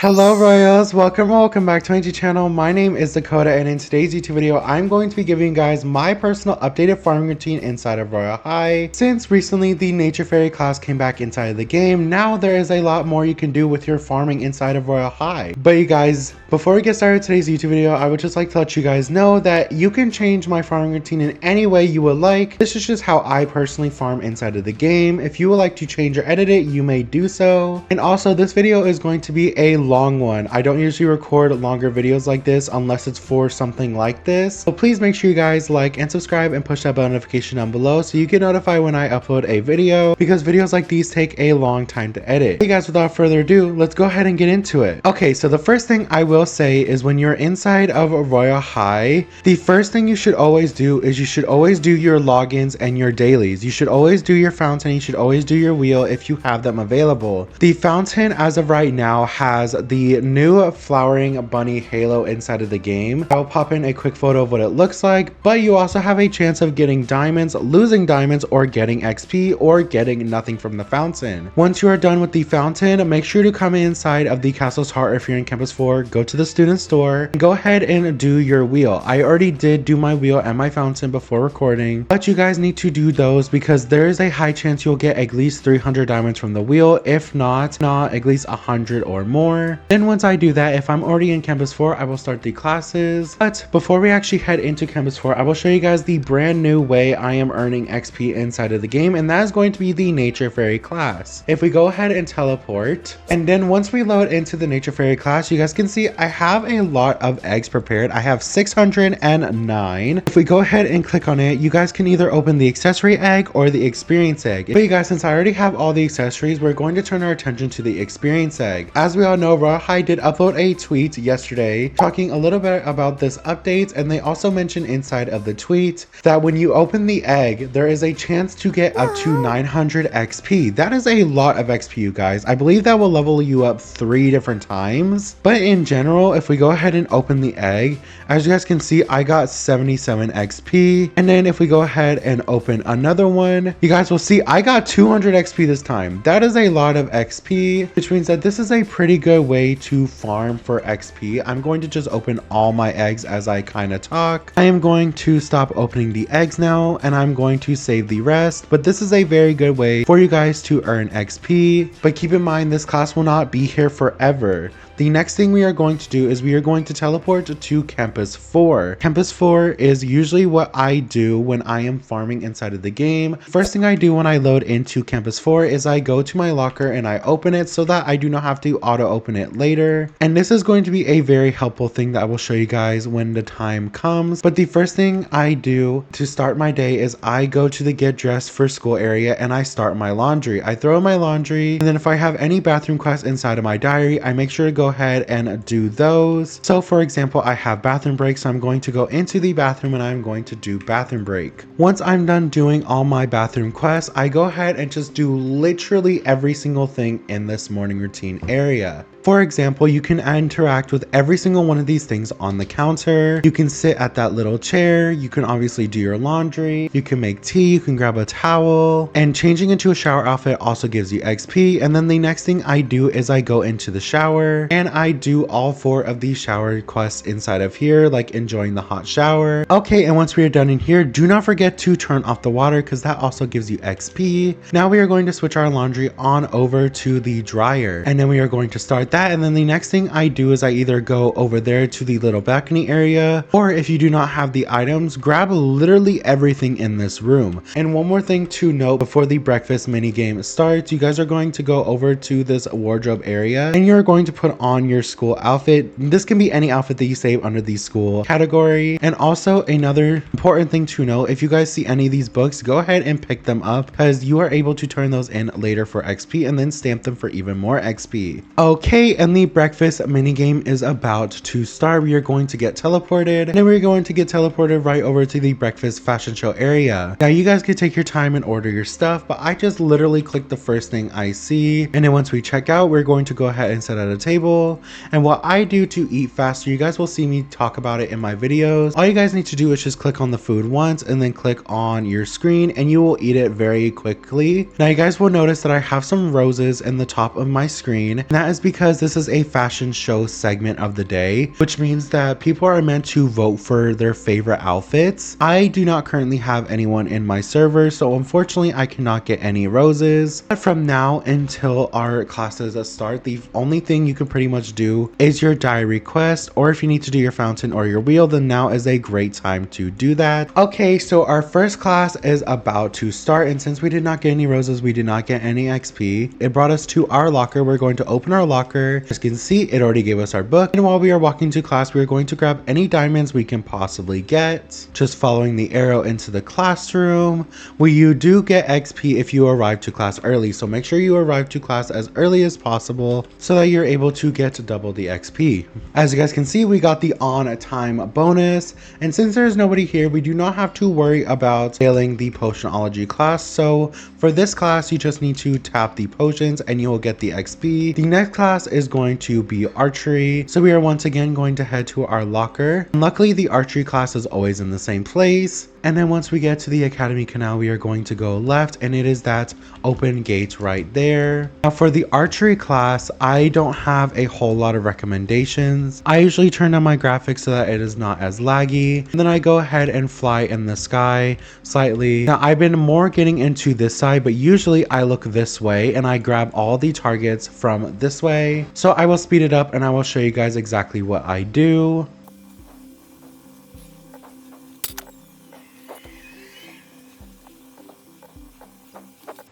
Hello Royals, welcome back to my YouTube channel. My name is Dakota, and in today's YouTube video I'm going to be giving you guys my personal updated farming routine inside of Royale High. Since recently the Nature Fairy class came back inside of the game, now there is a lot more you can do with your farming inside of Royale High. But you guys, before we get started with today's YouTube video, I would just like to let you guys know that you can change my farming routine in any way you would like. This is just how I personally farm inside of the game. If you would like to change or edit it, you may do so. And also, this video is going to be a long one. I don't usually record longer videos like this unless it's for something like this. So please make sure you guys like and subscribe and push that bell notification down below so you get notified when I upload a video, because videos like these take a long time to edit. Hey guys, without further ado, let's go ahead and get into it. Okay, so the first thing I will say is when you're inside of Royale High, the first thing you should always do is you should always do your logins and your dailies. You should always do your fountain. You should always do your wheel if you have them available. The fountain as of right now has the new flowering bunny halo inside of the game. I'll pop in a quick photo of what it looks like, but you also have a chance of getting diamonds, losing diamonds, or getting XP, or getting nothing from the fountain. Once you are done with the fountain, make sure to come inside of the castle's heart. If you're in campus 4, go to the student store and go ahead and do your wheel. I already did do my wheel and my fountain before recording, but you guys need to do those because there is a high chance you'll get at least 300 diamonds from the wheel, if not at least 100 or more. Then once I do that, if I'm already in campus 4, I will start the classes. But before we actually head into campus 4, I will show you guys the brand new way I am earning XP inside of the game, and that is going to be the Nature Fairy class. If we go ahead and teleport, and then once we load into the Nature Fairy class, you guys can see I have a lot of eggs prepared. I have 609. If we go ahead and click on it, you guys can either open the accessory egg or the experience egg. But you guys, since I already have all the accessories, we're going to turn our attention to the experience egg. As we all know, Royale High did upload a tweet yesterday talking a little bit about this update, and they also mentioned inside of the tweet that when you open the egg, there is a chance to get up to 900 XP. That is a lot of XP, you guys. I believe that will level you up 3 different times. But in general, if we go ahead and open the egg, as you guys can see, I got 77 XP. And then if we go ahead and open another one, you guys will see I got 200 XP this time. That is a lot of XP, which means that this is a pretty good way to farm for XP. I'm going to just open all my eggs as I kind of talk. I am going to stop opening the eggs now, and I'm going to save the rest. But this is a very good way for you guys to earn XP. But keep in mind, this class will not be here forever. The next thing we are going to do is we are going to teleport to campus 4. Campus 4 is usually what I do when I am farming inside of the game. First thing I do when I load into campus 4 is I go to my locker and I open it so that I do not have to auto open it later. And this is going to be a very helpful thing that I will show you guys when the time comes. But the first thing I do to start my day is I go to the get dressed for school area and I start my laundry. I throw in my laundry, and then if I have any bathroom quests inside of my diary, I make sure to go ahead and do those. So for example, I have bathroom break, so I'm going to go into the bathroom and I'm going to do bathroom break. Once I'm done doing all my bathroom quests, I go ahead and just do literally every single thing in this morning routine area. For example, you can interact with every single one of these things on the counter. You can sit at that little chair. You can obviously do your laundry. You can make tea. You can grab a towel. And changing into a shower outfit also gives you XP. And then the next thing I do is I go into the shower and I do all 4 of these shower quests inside of here, like enjoying the hot shower. Okay, and once we are done in here, do not forget to turn off the water because that also gives you XP. Now we are going to switch our laundry on over to the dryer, and then we are going to start that. And then the next thing I do is I either go over there to the little balcony area, or if you do not have the items, grab literally everything in this room. And one more thing to note before the breakfast mini game starts, you guys are going to go over to this wardrobe area and you're going to put on your school outfit. This can be any outfit that you save under the school category. And also another important thing to know, if you guys see any of these books, go ahead and pick them up because you are able to turn those in later for XP and then stamp them for even more XP. Okay, and the breakfast minigame is about to start. We are going to get teleported, and then we're going to get teleported right over to the breakfast fashion show area. Now you guys can take your time and order your stuff, but I just literally click the first thing I see, and then once we check out, we're going to go ahead and sit at a table. And what I do to eat faster, you guys will see me talk about it in my videos. All you guys need to do is just click on the food once and then click on your screen and you will eat it very quickly. Now you guys will notice that I have some roses in the top of my screen, and that is because because this is a fashion show segment of the day, which means that people are meant to vote for their favorite outfits. I do not currently have anyone in my server, so unfortunately I cannot get any roses. But from now until our classes start, the only thing you can pretty much do is your diary quest, or if you need to do your fountain or your wheel, then now is a great time to do that. Okay, so our first class is about to start, and since we did not get any roses, we did not get any XP. It brought us to our locker. We're going to open our locker. As you can see, it already gave us our book, and while we are walking to class, we are going to grab any diamonds we can possibly get, just following the arrow into the classroom. You do get XP if you arrive to class early, so make sure you arrive to class as early as possible so that you're able to get double the XP. As you guys can see, we got the on time bonus, and since there's nobody here, we do not have to worry about failing the potionology class. So for this class, you just need to tap the potions and you will get the XP. The next class is going to be archery, so we are once again going to head to our locker, and luckily the archery class is always in the same place. And then once we get to the Academy Canal, we are going to go left, and it is that open gate right there. Now for the archery class, I don't have a whole lot of recommendations. I usually turn down my graphics so that it is not as laggy. And then I go ahead and fly in the sky slightly. Now I've been more getting into this side, but usually I look this way and I grab all the targets from this way. So I will speed it up and I will show you guys exactly what I do.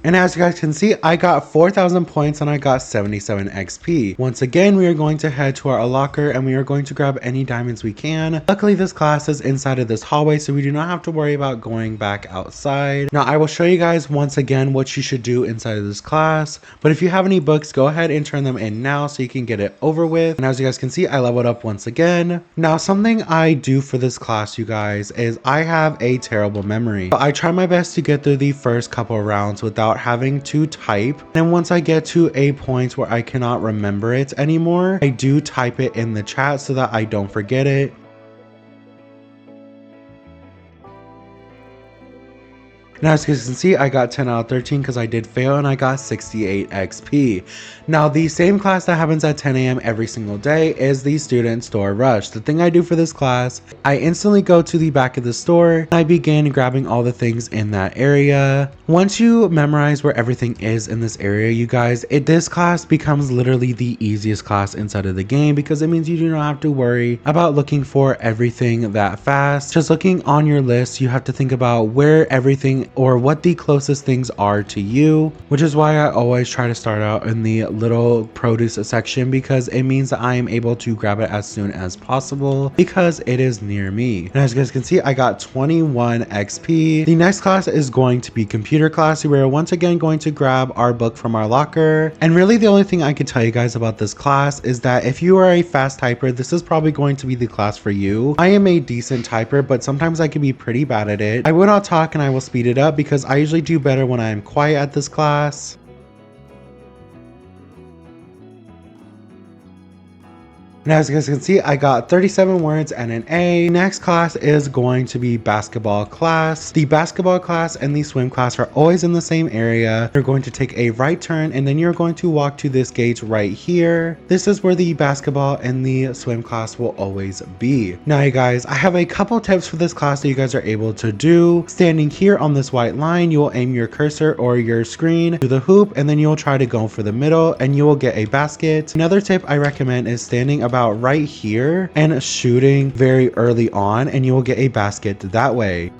And as you guys can see, I got 4,000 points and I got 77 XP. Once again, we are going to head to our locker and we are going to grab any diamonds we can. Luckily, this class is inside of this hallway, so we do not have to worry about going back outside. Now, I will show you guys once again what you should do inside of this class. But if you have any books, go ahead and turn them in now so you can get it over with. And as you guys can see, I leveled up once again. Now, something I do for this class, you guys, is I have a terrible memory. So I try my best to get through the first couple of rounds without having to type, and once I get to a point where I cannot remember it anymore, I do type it in the chat so that I don't forget it. Now, as you can see, I got 10 out of 13 because I did fail and I got 68 XP. Now, the same class that happens at 10 a.m. every single day is the Student Store Rush. The thing I do for this class, I instantly go to the back of the store and I begin grabbing all the things in that area. Once you memorize where everything is in this area, you guys, this class becomes literally the easiest class inside of the game because it means you do not have to worry about looking for everything that fast. Just looking on your list, you have to think about where everything or what the closest things are to you, which is why I always try to start out in the little produce section because it means that I am able to grab it as soon as possible because it is near me. And as you guys can see, I got 21 XP. The next class is going to be computer class. We are once again going to grab our book from our locker. And really the only thing I can tell you guys about this class is that if you are a fast typer, this is probably going to be the class for you. I am a decent typer, but sometimes I can be pretty bad at it. I will not talk and I will speed it up because I usually do better when I am quiet at this class. And as you guys can see, I got 37 words and an A. Next class is going to be basketball class. The basketball class and the swim class are always in the same area. You're going to take a right turn and then you're going to walk to this gate right here. This is where the basketball and the swim class will always be. Now, you guys, I have a couple tips for this class that you guys are able to do. Standing here on this white line, you will aim your cursor or your screen to the hoop and then you'll try to go for the middle and you will get a basket. Another tip I recommend is standing about right here and shooting very early on and you will get a basket that way.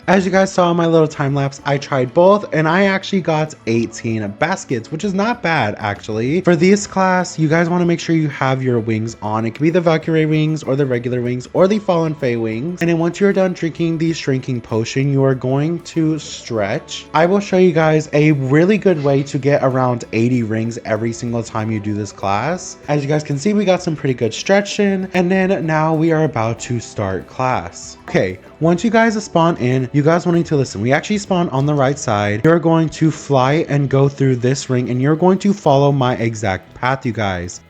As you guys saw in my little time lapse, I tried both and I actually got 18 baskets, which is not bad actually. For this class, you guys want to make sure you have your wings on. It could be the Valkyrie wings or the regular wings or the Fallen Fae wings. And then once you're done drinking the shrinking potion, you are going to stretch. I will show you guys a really good way to get around 80 rings every single time you do this class. As you guys can see, we got some pretty good stretching. And then now we are about to start class. Okay, once you guys spawn in, you guys wanting to listen. We actually spawn on the right side. You're going to fly and go through this ring and you're going to follow my exact path, you guys.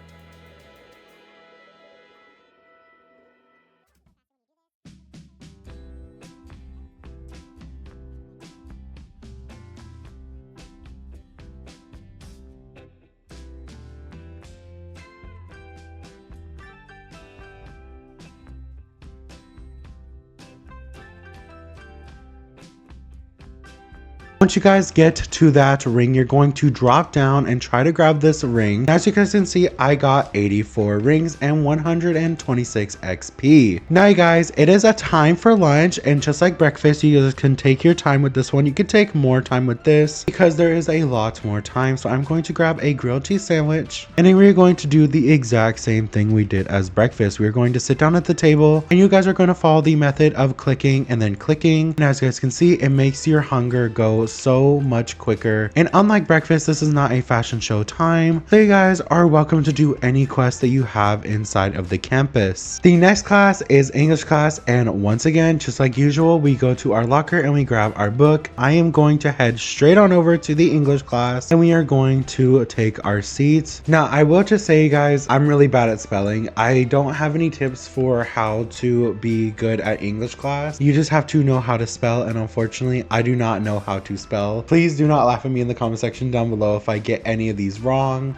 Once you guys get to that ring, you're going to drop down and try to grab this ring. As you guys can see, I got 84 rings and 126 XP. Now you guys, it is a time for lunch, and just like breakfast, you guys can take your time with this one. You can take more time with this because there is a lot more time. So I'm going to grab a grilled cheese sandwich, and then we're going to do the exact same thing we did as breakfast. We're going to sit down at the table, and you guys are going to follow the method of clicking and then clicking. And as you guys can see, it makes your hunger go so much quicker. And unlike breakfast, this is not a fashion show time, so you guys are welcome to do any quest that you have inside of the campus. The next class is English class, and once again, just like usual, we go to our locker and we grab our book. I am going to head straight on over to the English class, and we are going to take our seats. Now I will just say, you guys, I'm really bad at spelling. I don't have any tips for how to be good at English class. You just have to know how to spell, and unfortunately I do not know how to spell. Please do not laugh at me in the comment section down below if I get any of these wrong.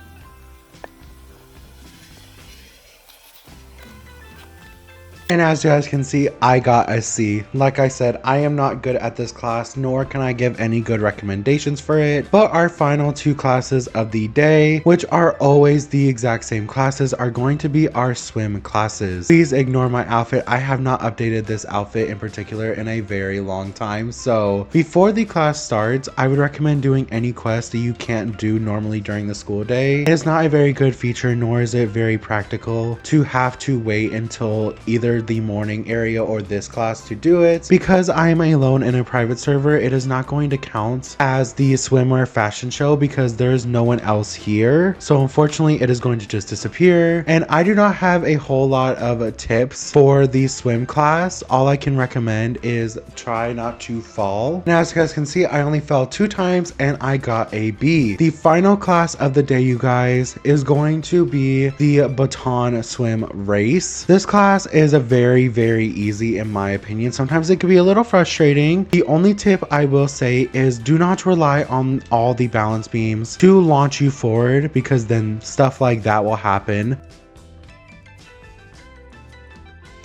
And as you guys can see, I got a C. Like I said, I am not good at this class, nor can I give any good recommendations for it. But our final two classes of the day, which are always the exact same classes, are going to be our swim classes. Please ignore my outfit. I have not updated this outfit in particular in a very long time. So before the class starts, I would recommend doing any quest that you can't do normally during the school day. It is not a very good feature, nor is it very practical to have to wait until either the morning area or this class to do it. Because I am alone in a private server, it is not going to count as the swimwear fashion show because there's no one else here. So unfortunately, it is going to just disappear. And I do not have a whole lot of tips for the swim class. All I can recommend is try not to fall. Now, as you guys can see, I only fell 2 times and I got a B. The final class of the day, you guys, is going to be the baton swim race. This class is a very easy in my opinion. Sometimes it can be a little frustrating. The only tip I will say is do not rely on all the balance beams to launch you forward, because then stuff like that will happen.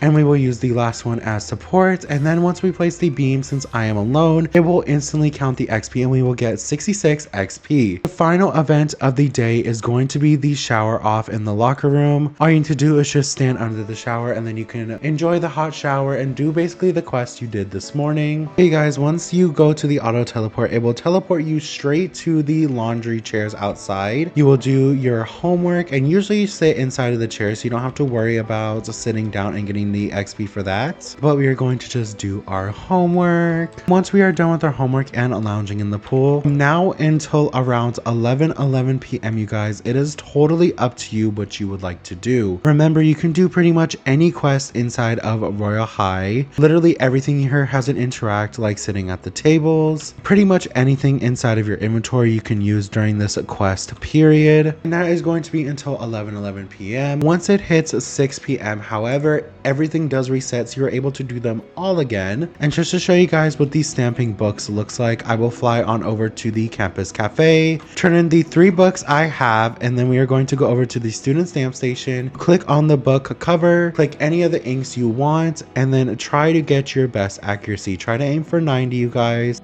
And we will use the last one as support, and then once we place the beam, since I am alone, it will instantly count the XP and we will get 66 XP. The final event of the day is going to be the shower off in the locker room. All you need to do is just stand under the shower, and then you can enjoy the hot shower and do basically the quest you did this morning. Hey guys, once you go to the auto teleport, it will teleport you straight to the laundry chairs outside. You will do your homework, and usually you sit inside of the chair so you don't have to worry about sitting down and getting the XP for that. But we are going to just do our homework. Once we are done with our homework and lounging in the pool, now until around 11 p.m. you guys, it is totally up to you what you would like to do. Remember, you can do pretty much any quest inside of Royale High. Literally everything here has an interact, like sitting at the tables. Pretty much anything inside of your inventory you can use during this quest period. And that is going to be until 11 p.m. Once it hits 6 p.m. however, everything does reset, so you're able to do them all again. And just to show you guys what these stamping books looks like, I will fly on over to the campus cafe, turn in the 3 books I have, and then we are going to go over to the student stamp station, click on the book cover, click any of the inks you want, and then try to get your best accuracy. Try to aim for 90, you guys.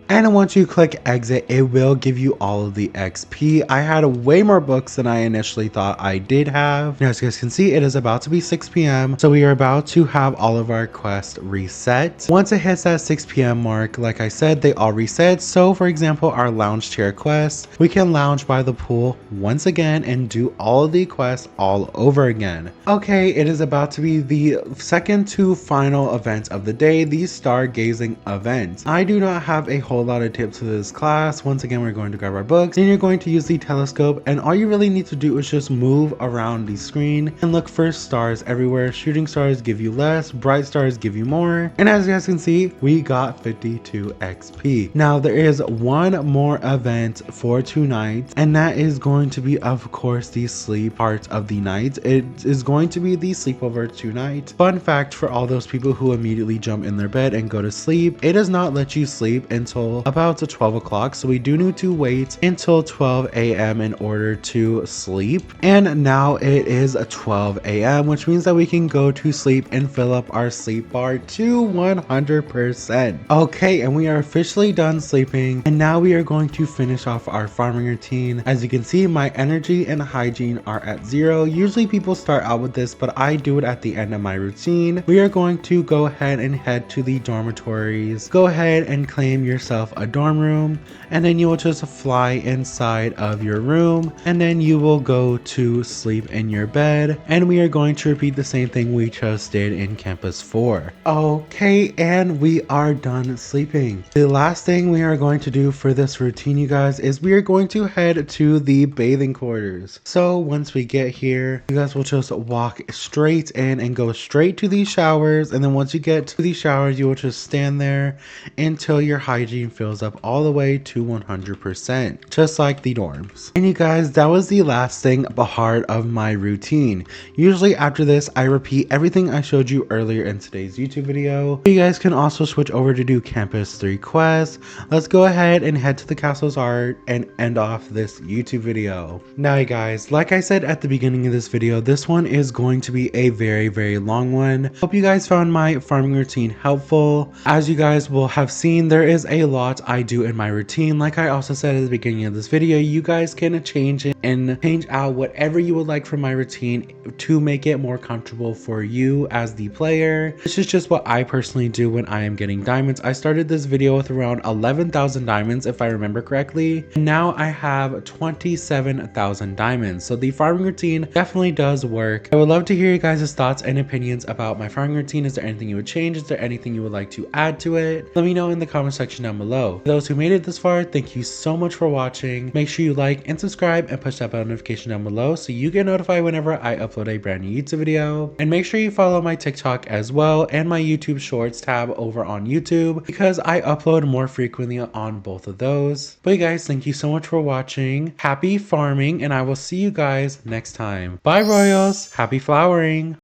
And once you click exit, it will give you all of the XP. I had way more books than I initially thought I did have. Now, as you guys can see, it is about to be 6 p.m. So we are about to have all of our quests reset. Once it hits that 6 p.m. mark, like I said, they all reset. So for example, our lounge chair quest, we can lounge by the pool once again and do all of the quests all over again. Okay, it is about to be the second to final event of the day, the stargazing event. I do not have a whole lot of tips for this class. Once again, we're going to grab our books, then you're going to use the telescope, and all you really need to do is just move around the screen and look for stars everywhere. Shooting stars give you less, bright stars give you more, and as you guys can see, we got 52 XP. Now there is one more event for tonight, and that is going to be, of course, the sleep part of the night. It is going to be the sleepover tonight. Fun fact for all those people who immediately jump in their bed and go to sleep, it does not let you sleep until until about 12 o'clock. So we do need to wait until 12 a.m. in order to sleep. And now it is 12 a.m., which means that we can go to sleep and fill up our sleep bar to 100%. Okay, and we are officially done sleeping. And now we are going to finish off our farming routine. As you can see, my energy and hygiene are at 0. Usually people start out with this, but I do it at the end of my routine. We are going to go ahead and head to the dormitories. Go ahead and claim yourself a dorm room, and then you will just fly inside of your room, and then you will go to sleep in your bed. And we are going to repeat the same thing we just did in Campus 4. Okay, and we are done sleeping. The last thing we are going to do for this routine, you guys, is we are going to head to the bathing quarters. So once we get here, you guys will just walk straight in and go straight to these showers. And then once you get to these showers, you will just stand there until your hygiene fills up all the way to 100%, just like the dorms. And you guys, that was the last thing part of my routine. Usually after this, I repeat everything I showed you earlier in today's YouTube video. You guys can also switch over to do Campus 3 quests. Let's go ahead and head to the castle's art and end off this YouTube video. Now you guys, like I said at the beginning of this video, this one is going to be a very long one. Hope you guys found my farming routine helpful. As you guys will have seen, there is a lot I do in my routine. Like I also said at the beginning of this video, you guys can change it and change out whatever you would like from my routine to make it more comfortable for you as the player. This is just what I personally do when I am getting diamonds. I started this video with around 11,000 diamonds if I remember correctly, and now I have 27,000 diamonds. So the farming routine definitely does work. I would love to hear you guys' thoughts and opinions about my farming routine. Is there anything you would change? Is there anything you would like to add to it? Let me know in the comment section down below. For those who made it this far, thank you so much for watching. Make sure you like and subscribe and push that bell notification down below so you get notified whenever I upload a brand new YouTube video. And make sure you follow my TikTok as well and my YouTube Shorts tab over on YouTube, because I upload more frequently on both of those. But you guys, thank you so much for watching. Happy farming, and I will see you guys next time. Bye Royals, happy flowering.